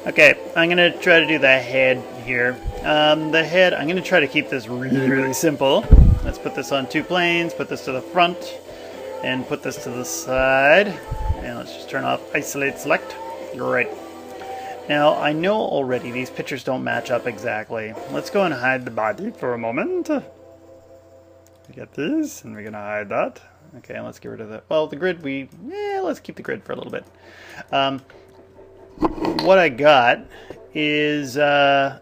Okay, I'm going to try to do the head here. The head, I'm going to try to keep this really, really simple. Let's put this on 2 planes, put this to the front, and put this to the side. And let's just turn off Isolate Select. Great. Now, I know already these pictures don't match up exactly. Let's go and hide the body for a moment. We get these, and we're going to hide that. Okay, let's get rid of the... Well, the grid, let's keep the grid for a little bit. What I got is... I'm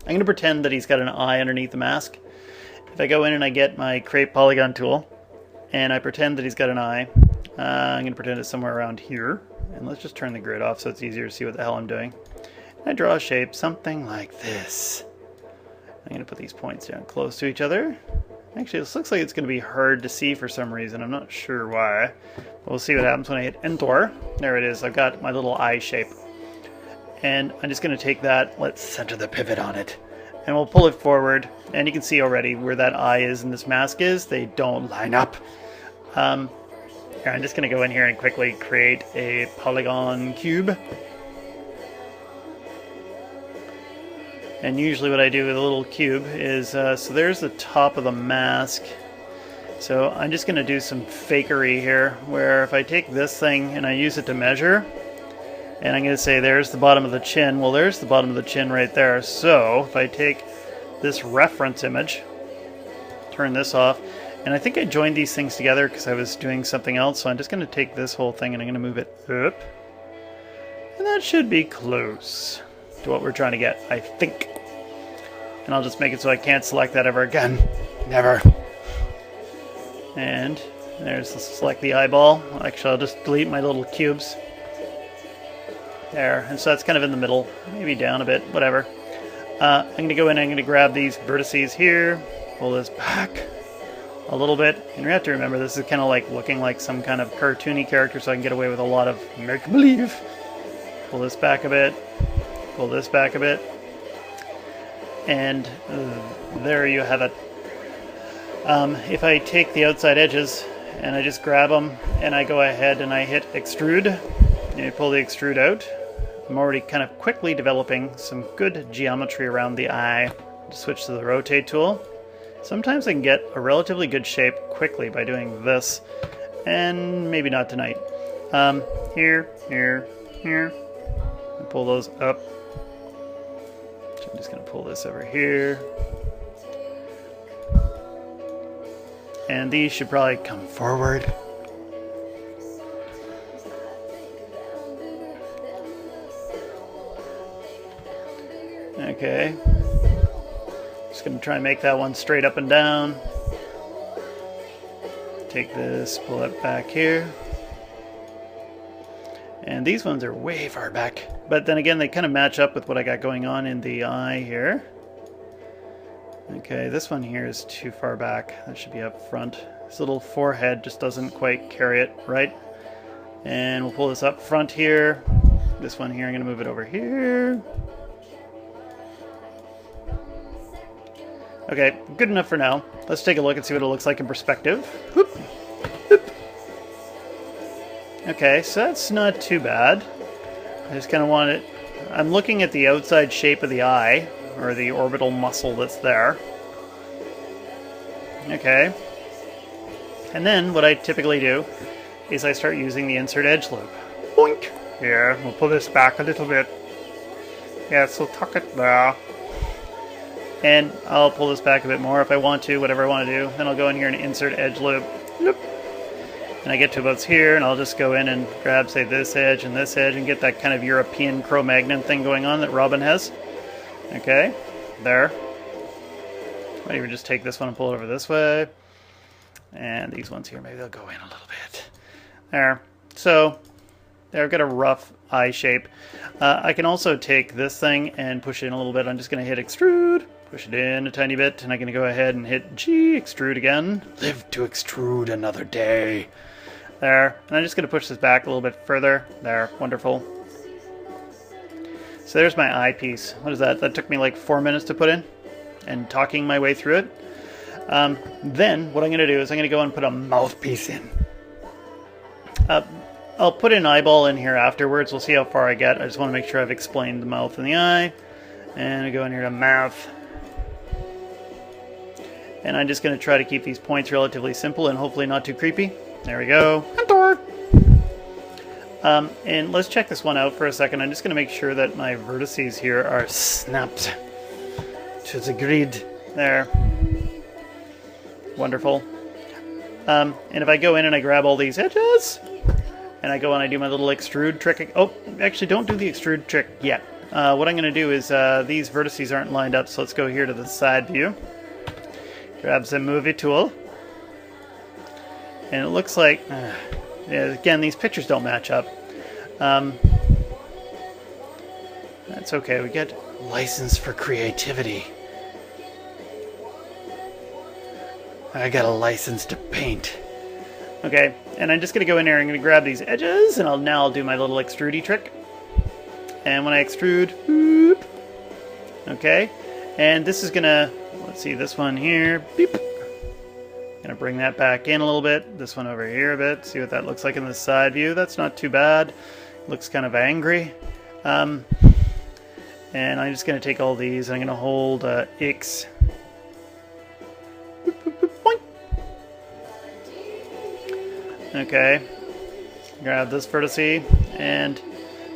going to pretend that he's got an eye underneath the mask. If I go in and I get my Create Polygon tool, and I pretend that he's got an eye, I'm going to pretend it's somewhere around here. And let's just turn the grid off so it's easier to see what the hell I'm doing. And I draw a shape, something like this. I'm going to put these points down close to each other. Actually, this looks like it's going to be hard to see for some reason. I'm not sure why. But we'll see what happens when I hit Enter. There it is. I've got my little eye shape. And I'm just going to take that. Let's center the pivot on it. And we'll pull it forward. And you can see already where that eye is and this mask is. They don't line up. I'm just going to go in here and quickly create a polygon cube. And usually what I do with a little cube is, so there's the top of the mask. So I'm just going to do some fakery here, where if I take this thing and I use it to measure, and I'm going to say there's the bottom of the chin, well there's the bottom of the chin right there. So if I take this reference image, turn this off, and I think I joined these things together because I was doing something else, so I'm just going to take this whole thing and I'm going to move it up. And that should be close to what we're trying to get, I think. And I'll just make it so I can't select that ever again. Never. And there's select the eyeball. Actually, I'll just delete my little cubes. There, and so that's kind of in the middle. Maybe down a bit, whatever. I'm going to go in and I'm going to grab these vertices here, pull this back a little bit, and you have to remember this is kind of like looking like some kind of cartoony character, so I can get away with a lot of make-believe. Pull this back a bit, pull this back a bit, and there you have it. If I take the outside edges and I just grab them and I go ahead and I hit extrude, and you pull the extrude out, I'm already kind of quickly developing some good geometry around the eye. Just switch to the rotate tool. Sometimes I can get a relatively good shape quickly by doing this, and maybe not tonight. Here, and pull those up. So I'm just going to pull this over here. And these should probably come forward. Okay. Just going to try and make that one straight up and down. Take this, pull it back here. And these ones are way far back. But then again, they kind of match up with what I got going on in the eye here. Okay, this one here is too far back. That should be up front. This little forehead just doesn't quite carry it right. And we'll pull this up front here. This one here, I'm going to move it over here. Okay, good enough for now. Let's take a look and see what it looks like in perspective. Whoop. Whoop. Okay, so that's not too bad. I just kind of want it... I'm looking at the outside shape of the eye, or the orbital muscle that's there. Okay. And then what I typically do is I start using the insert edge loop. Boink! Here, we'll pull this back a little bit. Yeah, so tuck it there. And I'll pull this back a bit more if I want to, whatever I want to do. Then I'll go in here and insert edge loop. Loop. And I get to about here, and I'll just go in and grab, say, this edge and get that kind of European Cro-Magnon thing going on that Robin has. Okay, there. Might even just take this one and pull it over this way. And these ones here, maybe they'll go in a little bit. There. So, there, I've got a rough eye shape. I can also take this thing and push it in a little bit. I'm just going to hit extrude, push it in a tiny bit, and I'm going to go ahead and hit G, extrude again. Live to extrude another day. There. And I'm just going to push this back a little bit further. There. Wonderful. So there's my eyepiece. What is that? That took me like 4 minutes to put in, and talking my way through it. Then what I'm going to do is I'm going to go and put a mouthpiece in. I'll put an eyeball in here afterwards. We'll see how far I get. I just want to make sure I've explained the mouth and the eye. And I go in here to mouth. And I'm just going to try to keep these points relatively simple and hopefully not too creepy. There we go. And let's check this one out for a second. I'm just going to make sure that my vertices here are snapped to the grid. There. Wonderful. And if I go in and I grab all these edges, and I go and I do my little extrude trick. Oh, actually don't do the extrude trick yet. What I'm going to do is, these vertices aren't lined up, so let's go here to the side view. Grab the movie tool. And it looks like, yeah, again, these pictures don't match up. That's okay, we get license for creativity. I got a license to paint. Okay, and I'm just going to go in there and I'm going to grab these edges, and now I'll do my little extrude trick. And when I extrude, boop, okay, and this is going to, let's see, this one here, beep. Going to bring that back in a little bit, this one over here a bit, see what that looks like in the side view. That's not too bad. Looks kind of angry. And I'm just going to take all these, and I'm going to hold X. Okay, grab this vertice, and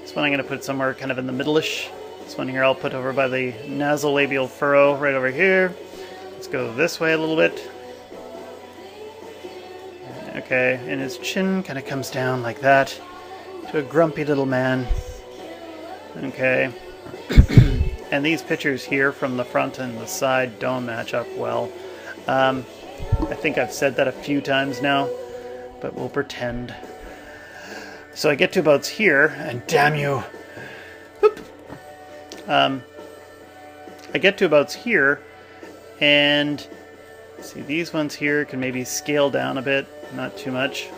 this one I'm going to put somewhere kind of in the middle-ish. This one here I'll put over by the nasolabial furrow right over here. Let's go this way a little bit. Okay, and his chin kind of comes down like that to a grumpy little man. Okay, and these pictures here from the front and the side don't match up well. I think I've said that a few times now, but we'll pretend. So I get to about here, and damn you! Boop. I get to about here, and see, these ones here can maybe scale down a bit, not too much.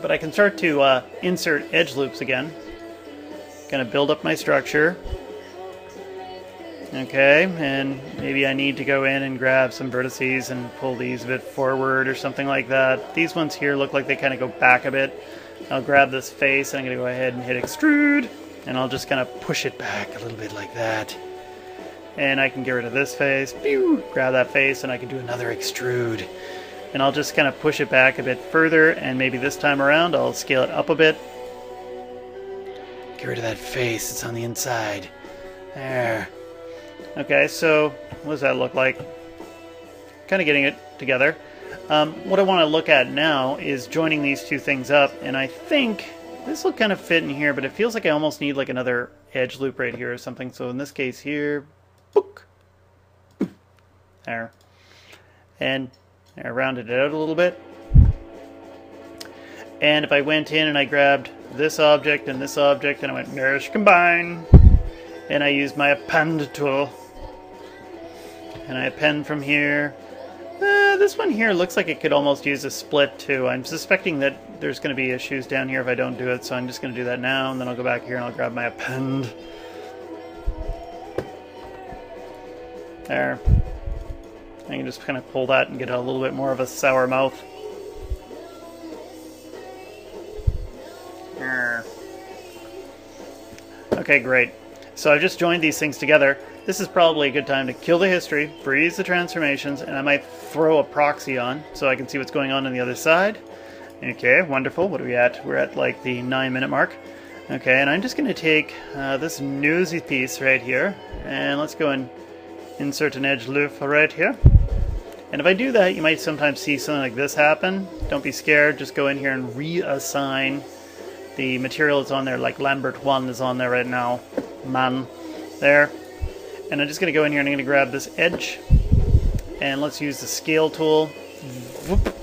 But I can start to insert edge loops again. Gonna build up my structure. Okay, and maybe I need to go in and grab some vertices and pull these a bit forward or something like that. These ones here look like they kind of go back a bit. I'll grab this face and I'm going to go ahead and hit extrude, and I'll just kind of push it back a little bit like that. And I can get rid of this face, pew, grab that face, and I can do another extrude. And I'll just kind of push it back a bit further, and maybe this time around I'll scale it up a bit. Get rid of that face, it's on the inside. There. Okay, so what does that look like? Kind of getting it together. What I want to look at now is joining these two things up, and I think this will kind of fit in here, but it feels like I almost need like another edge loop right here or something. So in this case here, book, there, and I rounded it out a little bit. And if I went in and I grabbed this object and I went merge combine, and I used my append tool, and I append from here. This one here looks like it could almost use a split too. I'm suspecting that there's going to be issues down here if I don't do it, so I'm just going to do that now, and then I'll go back here and I'll grab my append. There. I can just kind of pull that and get a little bit more of a sour mouth. Okay, great. So I've just joined these things together. This is probably a good time to kill the history, freeze the transformations, and I might throw a proxy on so I can see what's going on the other side. Okay, wonderful. What are we at? We're at like the 9-minute mark. Okay, and I'm just going to take this newsy piece right here, and let's go and insert an edge loop right here. And if I do that, you might sometimes see something like this happen. Don't be scared. Just go in here and reassign the material that's on there, like Lambert 1 is on there right now. Man. There. And I'm just going to go in here and I'm going to grab this edge. And let's use the scale tool. Whoop.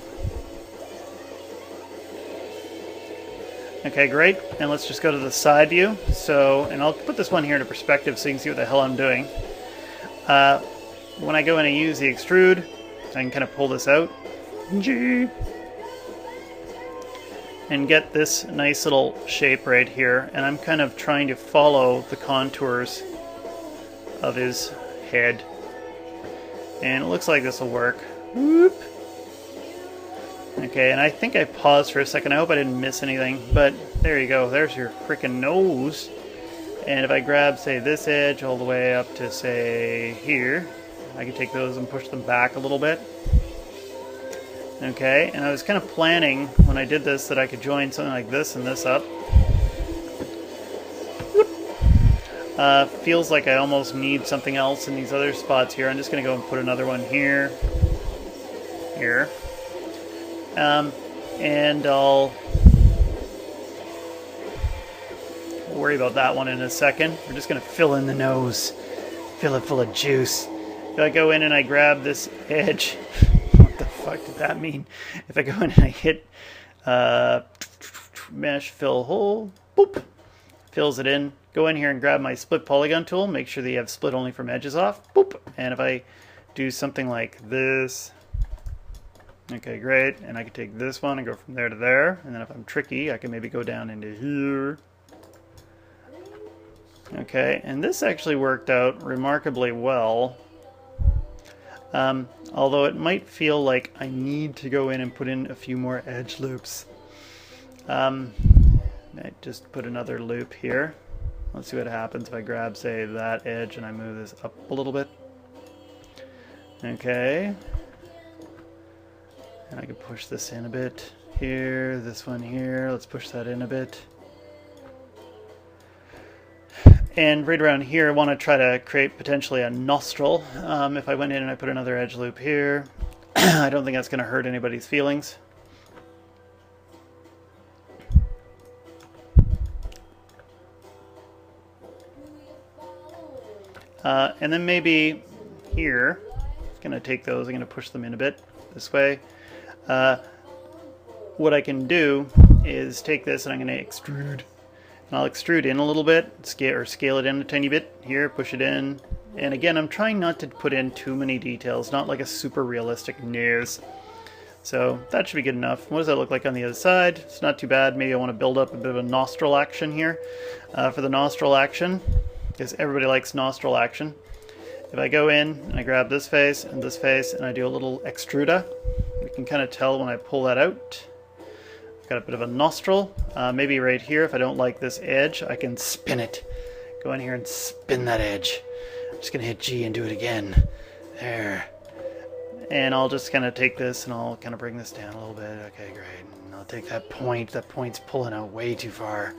Okay, great. And let's just go to the side view. So, and I'll put this one here into perspective so you can see what the hell I'm doing. When I go in and use the extrude, I can kind of pull this out. And get this nice little shape right here. And I'm kind of trying to follow the contours of his head. And it looks like this will work. Whoop. Okay, and I think I paused for a second. I hope I didn't miss anything, but there you go. There's your freaking nose. And if I grab, say, this edge all the way up to, say, here, I can take those and push them back a little bit. Okay, and I was kind of planning when I did this that I could join something like this and this up. Feels like I almost need something else in these other spots here. I'm just going to go and put another one here. Here. And I'll worry about that one in a second. We're just going to fill in the nose. Fill it full of juice. If I go in and I grab this edge, what the fuck did that mean? If I go in and I hit mesh fill hole, boop, fills it in. Go in here and grab my split polygon tool. Make sure that you have split only from edges off. Boop. And if I do something like this, okay, great. And I can take this one and go from there to there. And then if I'm tricky, I can maybe go down into here. Okay, and this actually worked out remarkably well. Although it might feel like I need to go in and put in a few more edge loops. I just put another loop here. Let's see what happens if I grab, say, that edge and I move this up a little bit. Okay. And I can push this in a bit here, this one here. Let's push that in a bit. And right around here, I want to try to create potentially a nostril. If I went in and I put another edge loop here, I don't think that's going to hurt anybody's feelings. And then maybe here, I'm going to take those, I'm going to push them in a bit this way. What I can do is take this and I'm going to extrude. And I'll extrude in a little bit, scale it in a tiny bit. Here, push it in. And again, I'm trying not to put in too many details, not like a super realistic nose. So that should be good enough. What does that look like on the other side? It's not too bad. Maybe I want to build up a bit of a nostril action here. For the nostril action, because everybody likes nostril action. If I go in and I grab this face and I do a little extruda, you can kind of tell when I pull that out. Got a bit of a nostril. Maybe right here, if I don't like this edge, I can spin it. Go in here and spin that edge. I'm just going to hit G and do it again. There. And I'll just kind of take this and I'll kind of bring this down a little bit. Okay, great. And I'll take that point. That point's pulling out way too far.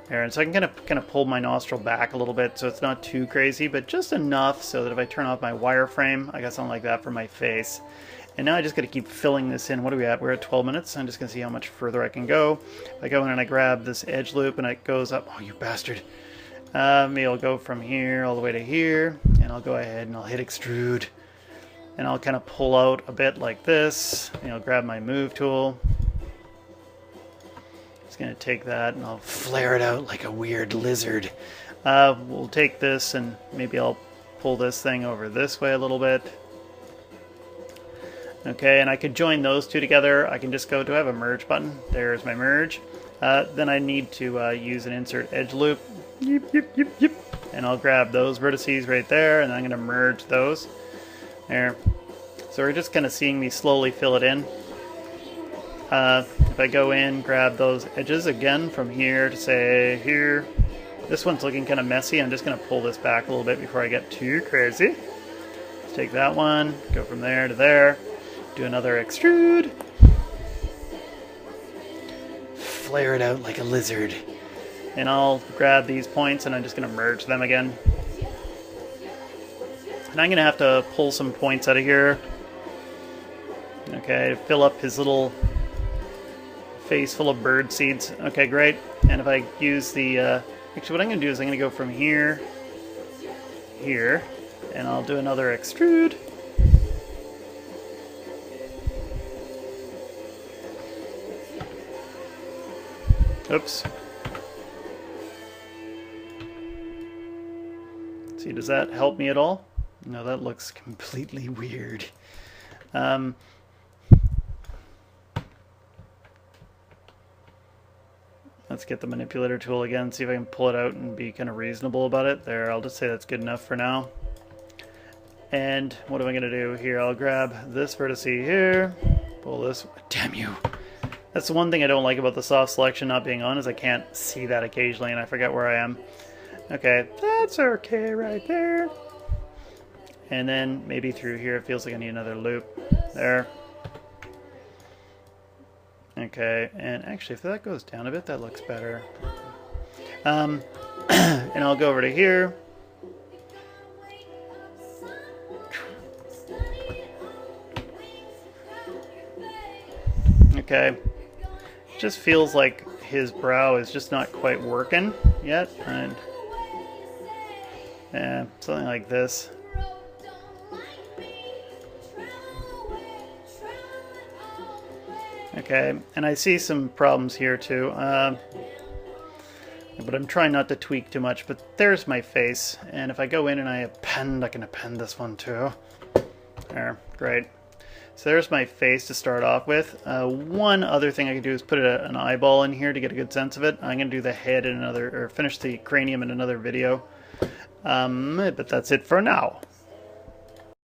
There. And so I can kind of pull my nostril back a little bit so it's not too crazy, but just enough so that if I turn off my wireframe, I got something like that for my face. And now I just got to keep filling this in. What are we at? We're at 12 minutes. I'm just going to see how much further I can go. If I go in and I grab this edge loop and it goes up. Oh, you bastard. Maybe I'll go from here all the way to here. And I'll go ahead and I'll hit extrude. And I'll kind of pull out a bit like this. And I'll grab my move tool. Just going to take that and I'll flare it out like a weird lizard. We'll take this and maybe I'll pull this thing over this way a little bit. Okay, and I could join those two together. I can just go, do I have a merge button? There's my merge. Then I need to use an insert edge loop. And I'll grab those vertices right there, and I'm going to merge those. There. So we're just kind of seeing me slowly fill it in. If I go in, grab those edges again from here to say here. This one's looking kind of messy. I'm just going to pull this back a little bit before I get too crazy. Let's take that one, go from there to there. Do another extrude. Flare it out like a lizard. And I'll grab these points and I'm just going to merge them again. And I'm going to have to pull some points out of here. Okay, to fill up his little face full of bird seeds. Okay, great. And if I use the... actually, what I'm going to do is I'm going to go from here, here, and I'll do another extrude. Oops. See, does that help me at all? No, that looks completely weird. Let's get the manipulator tool again, see if I can pull it out and be kind of reasonable about it. There, I'll just say that's good enough for now. And what am I going to do here? I'll grab this vertex here, pull this. Damn you. That's the one thing I don't like about the soft selection not being on, is I can't see that occasionally and I forget where I am. Okay, that's okay right there. And then maybe through here, it feels like I need another loop. There. Okay, and actually if that goes down a bit, that looks better. And I'll go over to here. Okay. Just feels like his brow is just not quite working yet. And yeah, something like this. Okay, and I see some problems here too. But I'm trying not to tweak too much. But there's my face. And if I go in and I append, I can append this one too. There, great. So there's my face to start off with. One other thing I can do is put an eyeball in here to get a good sense of it. I'm going to do the head in another, or finish the cranium in another video. But that's it for now.